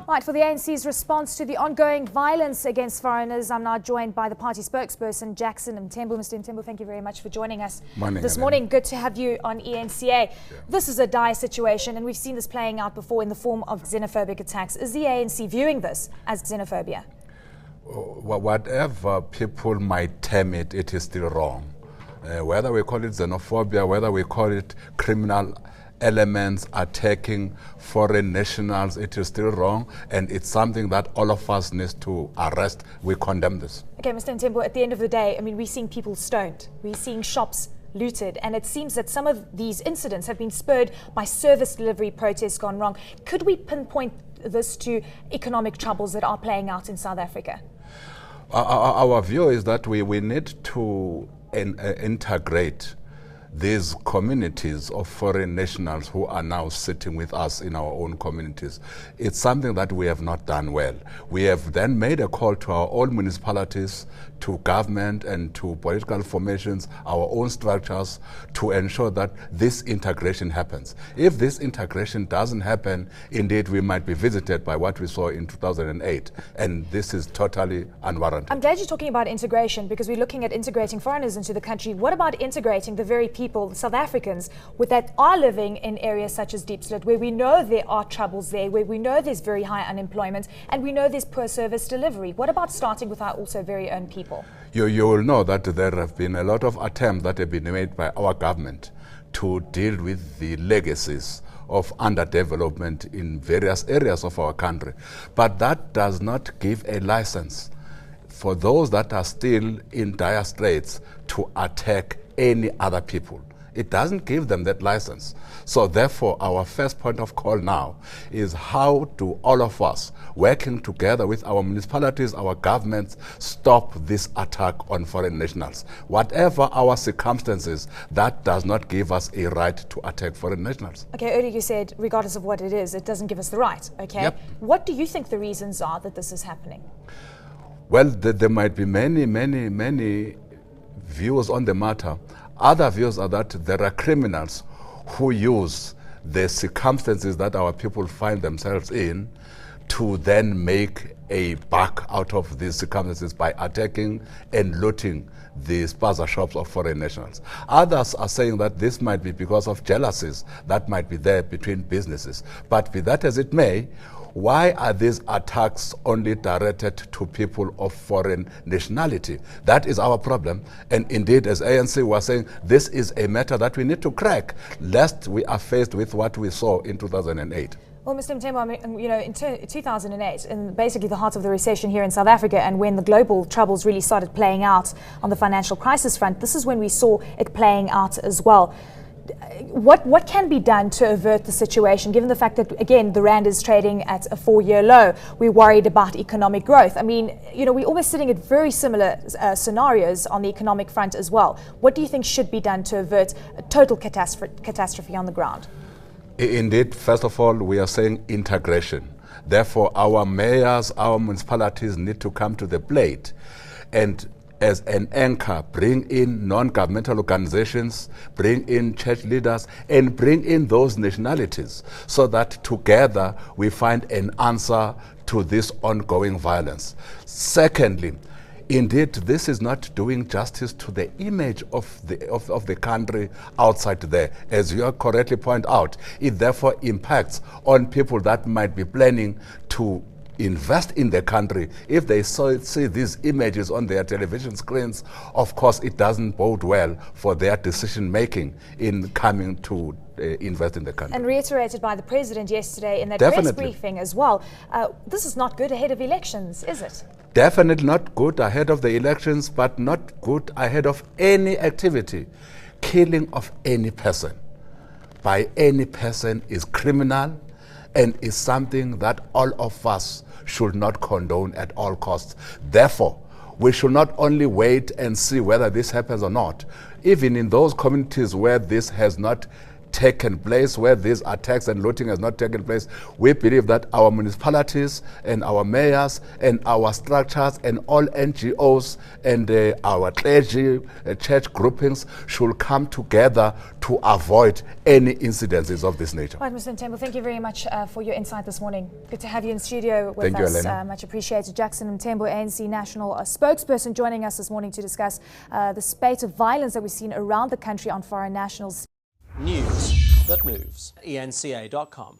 Right, for the ANC's response to the ongoing violence against foreigners, I'm now joined by the party spokesperson, Jackson Mthembu. Mr. Mthembu, thank you very much for joining us this morning. Good to have you on eNCA. Yeah. This is a dire situation, and we've seen this playing out before in the form of xenophobic attacks. Is the ANC viewing this as xenophobia? Whatever people might term it, it is still wrong. Whether we call it xenophobia, whether we call it criminal elements attacking foreign nationals, it is still wrong, and it's something that all of us need to arrest. We condemn this. Okay, Mr. Mthembu, at the end of the day, I mean, we're seeing people stoned, we're seeing shops looted, and it seems that some of these incidents have been spurred by service delivery protests gone wrong. Could we pinpoint this to economic troubles that are playing out in South Africa? Our view is that we need to integrate these communities of foreign nationals who are now sitting with us in our own communities. It's something that we have not done well. We have then made a call to our own municipalities, to government and to political formations, our own structures, to ensure that this integration happens. If this integration doesn't happen, indeed we might be visited by what we saw in 2008, and this is totally unwarranted. I'm glad you're talking about integration, because we're looking at integrating foreigners into the country. What about integrating the very people, South Africans, that are living in areas such as Deep Slit, where we know there are troubles there, where we know there's very high unemployment, and we know there's poor service delivery? What about starting with our also very own people? You will know that there have been a lot of attempts that have been made by our government to deal with the legacies of underdevelopment in various areas of our country. But that does not give a license for those that are still in dire straits to attack any other people. It doesn't give them that license. So therefore, our first point of call now is how do all of us, working together with our municipalities, our governments, stop this attack on foreign nationals. Whatever our circumstances, that does not give us a right to attack foreign nationals. Okay, earlier you said, regardless of what it is, it doesn't give us the right, okay? Yep. What do you think the reasons are that this is happening? Well, there might be many views on the matter. Other views are that there are criminals who use the circumstances that our people find themselves in to then make a buck out of these circumstances by attacking and looting the spaza shops of foreign nationals. Others are saying that this might be because of jealousies that might be there between businesses. But be that as it may, why are these attacks only directed to people of foreign nationality? That is our problem. And indeed, as ANC, we are saying this is a matter that we need to crack, lest we are faced with what we saw in 2008. Well, Mr. Mthembu, I mean, you know, in 2008, in basically the heart of the recession here in South Africa, and when the global troubles really started playing out on the financial crisis front, this is when we saw it playing out as well. What can be done to avert the situation, given the fact that, again, the rand is trading at a 4-year low? We're worried about economic growth. I mean, you know, we're almost sitting at very similar scenarios on the economic front as well. What do you think should be done to avert a total catastrophe on the ground? Indeed, first of all, we are saying integration. Therefore, our mayors, our municipalities need to come to the plate and, as an eNCA, bring in non-governmental organizations, bring in church leaders, and bring in those nationalities so that together we find an answer to this ongoing violence. Secondly, indeed, this is not doing justice to the image of the country outside there. As you correctly point out, it therefore impacts on people that might be planning to invest in the country. If they see these images on their television screens, of course it doesn't bode well for their decision making in coming to invest in the country. And reiterated by the President yesterday in that Definitely. press briefing as well. This is not good ahead of elections, is it? Definitely not good ahead of the elections, but not good ahead of any activity. Killing of any person by any person is criminal and is something that all of us should not condone at all costs. Therefore, we should not only wait and see whether this happens or not. Even in those communities where this has not taken place, where these attacks and looting has not taken place, we believe that our municipalities and our mayors and our structures and all NGOs and our clergy, church groupings should come together to avoid any incidences of this nature. Right, Mr. Mthembu, thank you very much for your insight this morning. Good to have you in studio with Thank us. you, Eleni. Much appreciated. Jackson Mthembu, ANC National spokesperson, joining us this morning to discuss the spate of violence that we've seen around the country on foreign nationals. News that moves. eNCA.com.